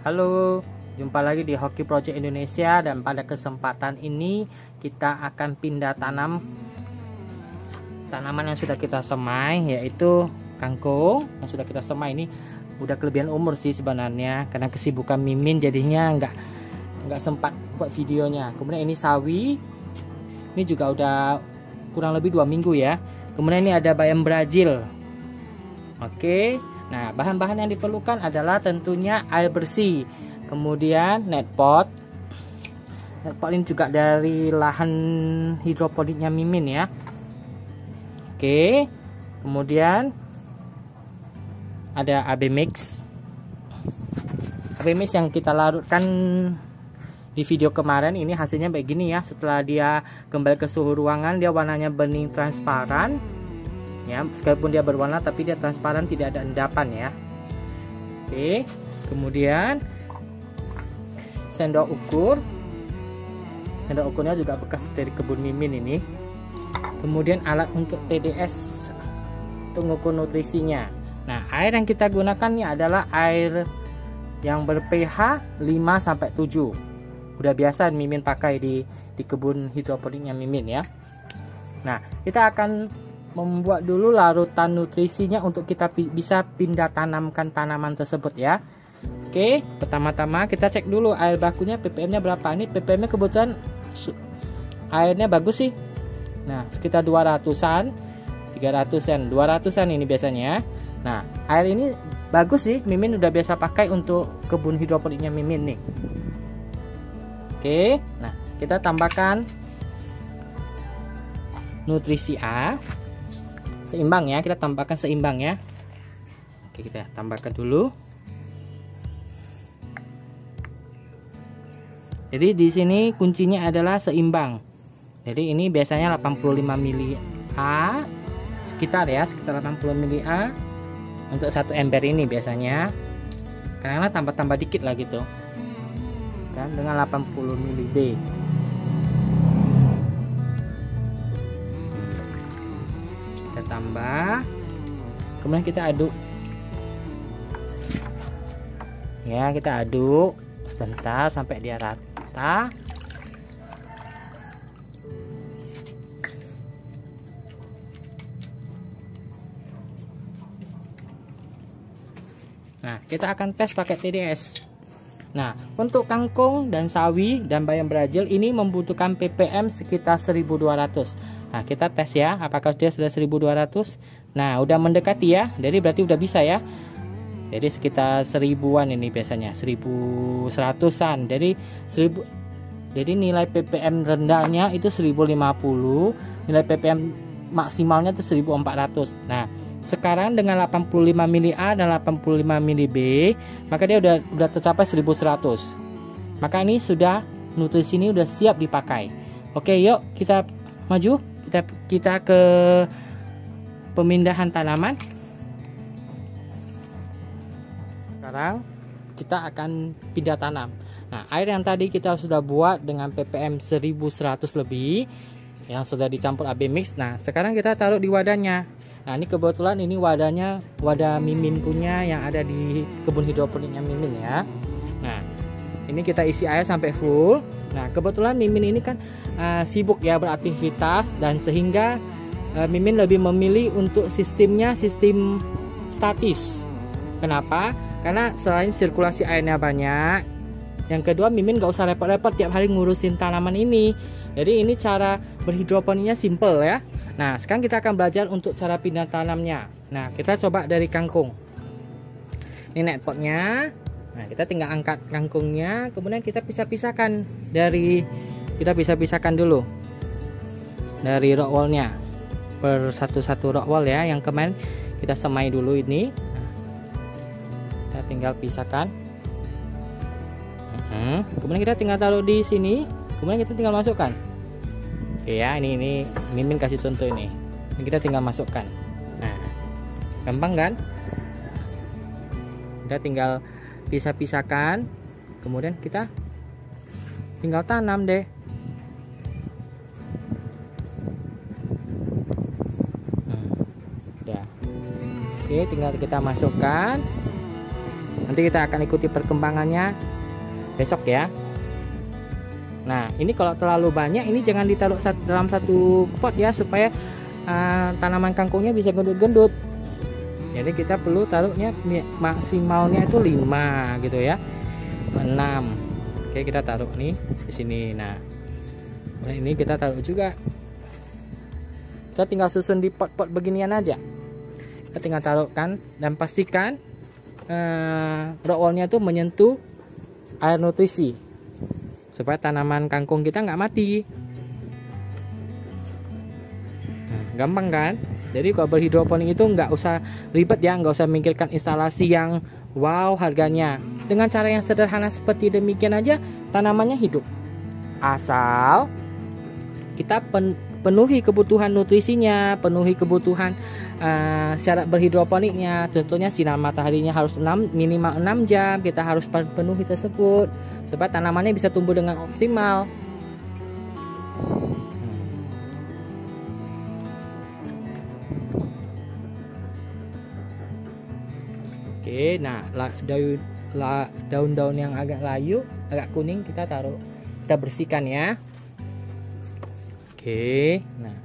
Halo, jumpa lagi di Hoki Project Indonesia, dan pada kesempatan ini kita akan pindah tanam tanaman yang sudah kita semai, yaitu kangkung yang sudah kita semai. Ini udah kelebihan umur sih sebenarnya, karena kesibukan Mimin jadinya nggak sempat buat videonya. Kemudian ini sawi, ini juga udah kurang lebih 2 minggu ya. Kemudian ini ada bayam Brazil. Oke. Nah, bahan-bahan yang diperlukan adalah tentunya air bersih, kemudian net pot. Net pot ini juga dari lahan hidroponiknya Mimin ya. Oke, kemudian ada AB mix. AB mix yang kita larutkan di video kemarin, ini hasilnya begini ya. Setelah dia kembali ke suhu ruangan, dia warnanya bening transparan. Ya, sekalipun dia berwarna tapi dia transparan, tidak ada endapan ya. Oke, kemudian sendok ukur. Sendok ukurnya juga bekas dari kebun Mimin ini. Kemudian alat untuk TDS untuk mengukur nutrisinya. Nah, air yang kita gunakan ini adalah air yang ber-pH 5-7. Udah biasa Mimin pakai di kebun hidroponiknya Mimin ya. Nah, kita akan membuat dulu larutan nutrisinya untuk kita bisa pindah tanamkan tanaman tersebut ya. Oke, pertama-tama kita cek dulu air bakunya, ppm-nya berapa. Ini ppm-nya kebetulan airnya bagus sih. Nah, sekitar 200-an, 300-an, 200-an ini biasanya. Nah, air ini bagus sih, Mimin udah biasa pakai untuk kebun hidroponiknya Mimin nih. Oke, nah kita tambahkan nutrisi A. Seimbang ya, kita tambahkan seimbang ya. Oke, kita tambahkan dulu. Jadi di sini kuncinya adalah seimbang. Jadi ini biasanya 85 mili A, sekitar 80 mili A untuk 1 ember ini biasanya. Karena tambah-tambah dikit lah gitu. Dan dengan 80 mili B. Tambah, kemudian kita aduk ya, kita aduk sebentar sampai dia rata. Nah, kita akan tes pakai TDS. Nah, untuk kangkung dan sawi dan bayam Brazil ini membutuhkan ppm sekitar 1200. Nah, kita tes ya, apakah dia sudah 1200. Nah, udah mendekati ya, jadi berarti udah bisa ya. Jadi sekitar 1000-an ini biasanya, 1100-an. Jadi nilai ppm rendahnya itu 1050, nilai ppm maksimalnya itu 1400. Nah, sekarang dengan 85 mili A dan 85 mili B, maka dia udah tercapai 1100. Maka ini sudah, nutrisi ini udah siap dipakai. Oke, yuk kita maju. Kita ke pemindahan tanaman. Sekarang kita akan pindah tanam. Nah, air yang tadi kita sudah buat dengan ppm 1100 lebih yang sudah dicampur AB mix. Nah, sekarang kita taruh di wadahnya. Nah, ini kebetulan ini wadahnya wadah Mimin punya yang ada di kebun hidroponiknya Mimin ya. Nah, ini kita isi air sampai full. Nah, kebetulan Mimin ini kan sibuk ya beraktivitas, dan sehingga Mimin lebih memilih untuk sistemnya sistem statis. Kenapa? Karena selain sirkulasi airnya banyak, yang kedua Mimin gak usah repot-repot tiap hari ngurusin tanaman ini. Jadi ini cara berhidroponiknya simple ya. Nah, sekarang kita akan belajar untuk cara pindah tanamnya. Nah, kita coba dari kangkung. Ini net potnya. Nah, kita tinggal angkat kangkungnya, kemudian kita pisah-pisahkan dulu dari rock wallnya per satu-satu rock wall ya. Yang kemarin kita semai dulu ini. Kita tinggal pisahkan. Kemudian kita tinggal taruh di sini, kemudian kita tinggal masukkan. Oke ya, ini Mimin kasih contoh ini. Ini kita tinggal masukkan. Nah, gampang kan? Kita tinggal pisah-pisahkan, kemudian kita tinggal tanam deh. Oke, tinggal kita masukkan. Nanti kita akan ikuti perkembangannya besok ya. Nah, ini kalau terlalu banyak ini jangan ditaruh dalam satu pot ya, supaya tanaman kangkungnya bisa gendut-gendut. Jadi kita perlu taruhnya maksimalnya itu 5 gitu ya, 6. Oke, kita taruh nih di sini. Nah, ini kita taruh juga. Kita tinggal susun di pot-pot beginian aja. Kita tinggal taruhkan dan pastikan roll-nya tuh menyentuh air nutrisi, supaya tanaman kangkung kita nggak mati. Nah, gampang kan? Jadi kalau berhidroponik itu nggak usah ribet ya, nggak usah memikirkan instalasi yang wow harganya. Dengan cara yang sederhana seperti demikian aja tanamannya hidup. Asal kita penuhi kebutuhan nutrisinya, penuhi kebutuhan syarat berhidroponiknya. Tentunya sinar mataharinya harus minimal 6 jam. Kita harus penuhi tersebut supaya tanamannya bisa tumbuh dengan optimal. Oke, nah daun-daun yang agak layu, agak kuning kita taruh, kita bersihkan ya. Oke, nah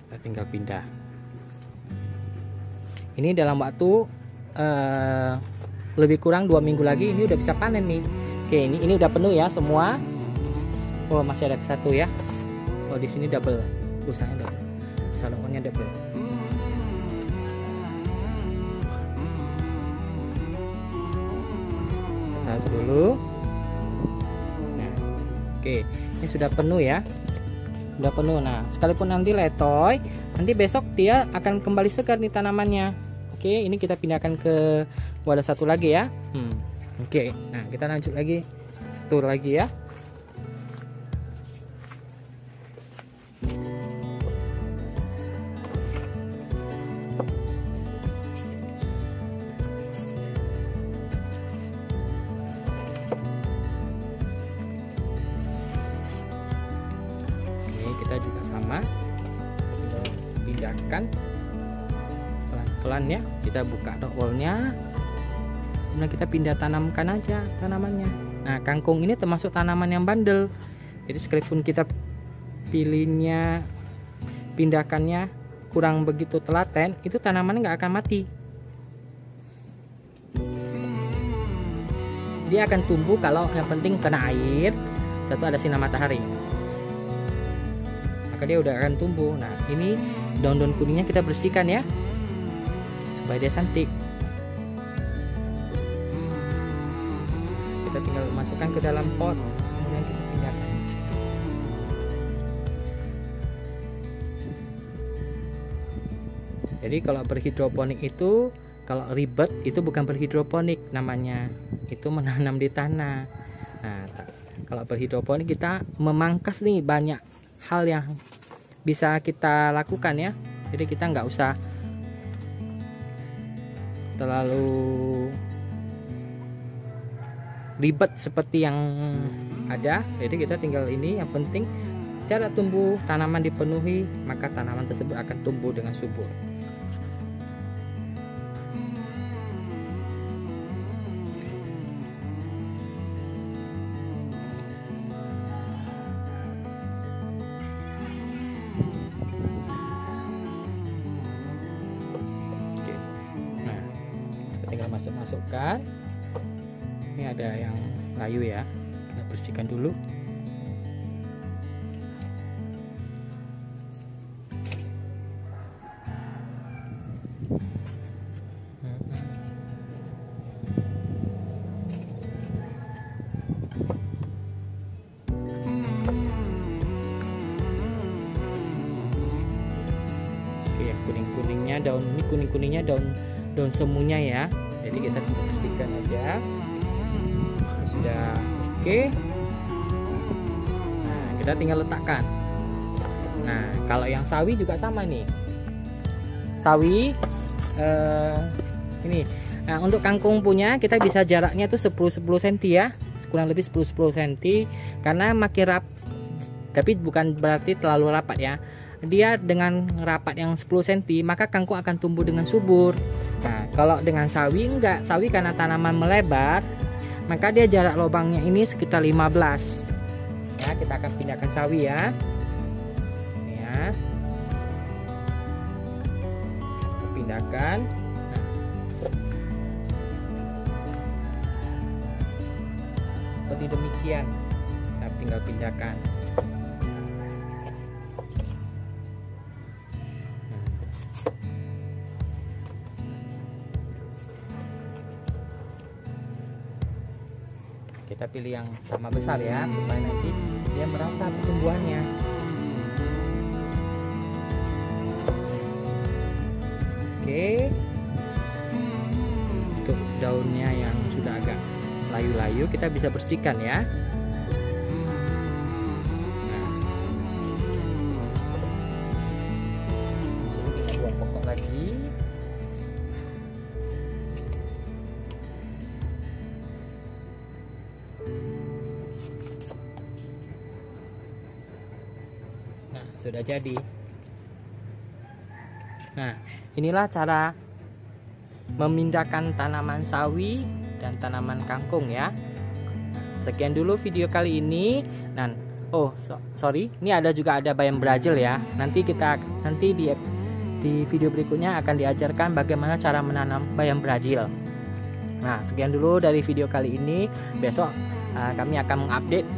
kita tinggal pindah. Ini dalam waktu lebih kurang 2 minggu lagi ini udah bisa panen nih. Oke, ini udah penuh ya semua. Oh, masih ada satu ya. Oh, di sini double, busanya double, salonnya double. Taruh dulu. Nah, oke, ini sudah penuh ya. Sudah penuh. Nah, sekalipun nanti letoy, nanti besok dia akan kembali segar nih tanamannya. Oke, ini kita pindahkan ke wadah satu lagi ya. Oke, nah kita lanjut lagi satu lagi ya. Ini kita juga sama, kita pindahkan pelan-pelan ya. Kita buka rollnya, kemudian kita pindah tanamkan aja tanamannya. Nah, kangkung ini termasuk tanaman yang bandel, jadi sekalipun kita pilihnya, pindahkannya kurang begitu telaten, itu tanamannya nggak akan mati. Dia akan tumbuh kalau yang penting kena air, satu ada sinar matahari, maka dia udah akan tumbuh. Nah, ini daun-daun kuningnya kita bersihkan ya, supaya dia cantik. Kita tinggal masukkan ke dalam pot, kemudian kita pindahkan. Jadi kalau berhidroponik itu, kalau ribet itu bukan berhidroponik namanya, itu menanam di tanah. Nah, kalau berhidroponik kita memangkas nih banyak hal yang bisa kita lakukan ya. Jadi kita nggak usah terlalu ribet seperti yang ada. Jadi kita tinggal ini, yang penting syarat tumbuh tanaman dipenuhi, maka tanaman tersebut akan tumbuh dengan subur. Oke. Nah, kita tinggal masukkan. Ini ada yang layu ya, kita bersihkan dulu. Oke, yang kuning-kuningnya daun, ini kuning-kuningnya daun semuanya ya, jadi kita bersihkan aja. Sudah oke. Nah, kita tinggal letakkan. Nah, kalau yang sawi juga sama nih. Sawi ini. Nah, untuk kangkung punya kita bisa jaraknya tuh 10-10 cm ya. Kurang lebih 10-10 cm, karena makin tapi bukan berarti terlalu rapat ya. Dia dengan rapat yang 10 cm, maka kangkung akan tumbuh dengan subur. Nah, Kalau dengan sawi enggak, sawi karena tanaman melebar, maka dia jarak lubangnya ini sekitar 15. Ya, kita akan pindahkan sawi ya. Ya. Kita pindahkan. Seperti demikian. Kita tinggal pindahkan. Kita pilih yang sama besar ya, supaya nanti dia merata pertumbuhannya. Oke, untuk daunnya yang sudah agak layu-layu kita bisa bersihkan ya. Kita buang pokok lagi. Sudah jadi. Nah, inilah cara memindahkan tanaman sawi dan tanaman kangkung ya. Sekian dulu video kali ini. Dan sorry, ini juga ada bayam Brazil ya. Nanti di video berikutnya akan diajarkan bagaimana cara menanam bayam Brazil. Nah, sekian dulu dari video kali ini. Besok kami akan mengupdate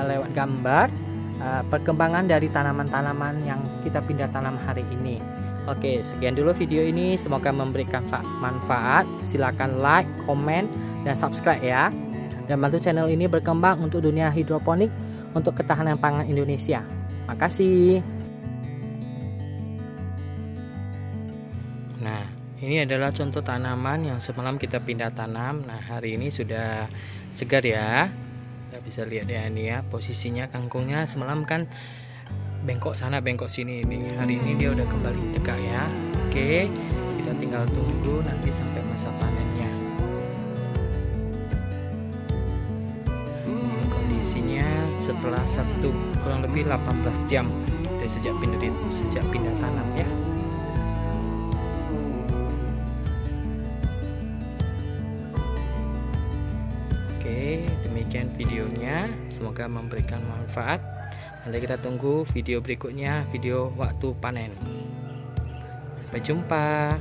lewat gambar perkembangan dari tanaman-tanaman yang kita pindah tanam hari ini. Oke, sekian dulu video ini. Semoga memberikan manfaat. Silakan like, komen, dan subscribe ya. Dan bantu channel ini berkembang untuk dunia hidroponik untuk ketahanan pangan Indonesia. Makasih. Nah, ini adalah contoh tanaman yang semalam kita pindah tanam. Nah, hari ini sudah segar ya. Kita bisa lihat ya, ini ya posisinya kangkungnya. Semalam kan bengkok sana bengkok sini, ini hari ini dia udah kembali tegak ya. Oke, kita tinggal tunggu nanti sampai masa panennya. Ini kondisinya setelah kurang lebih 18 jam dari sejak pindah tanam ya. Demikian videonya, semoga memberikan manfaat. Nanti kita tunggu video berikutnya, video waktu panen. Sampai jumpa.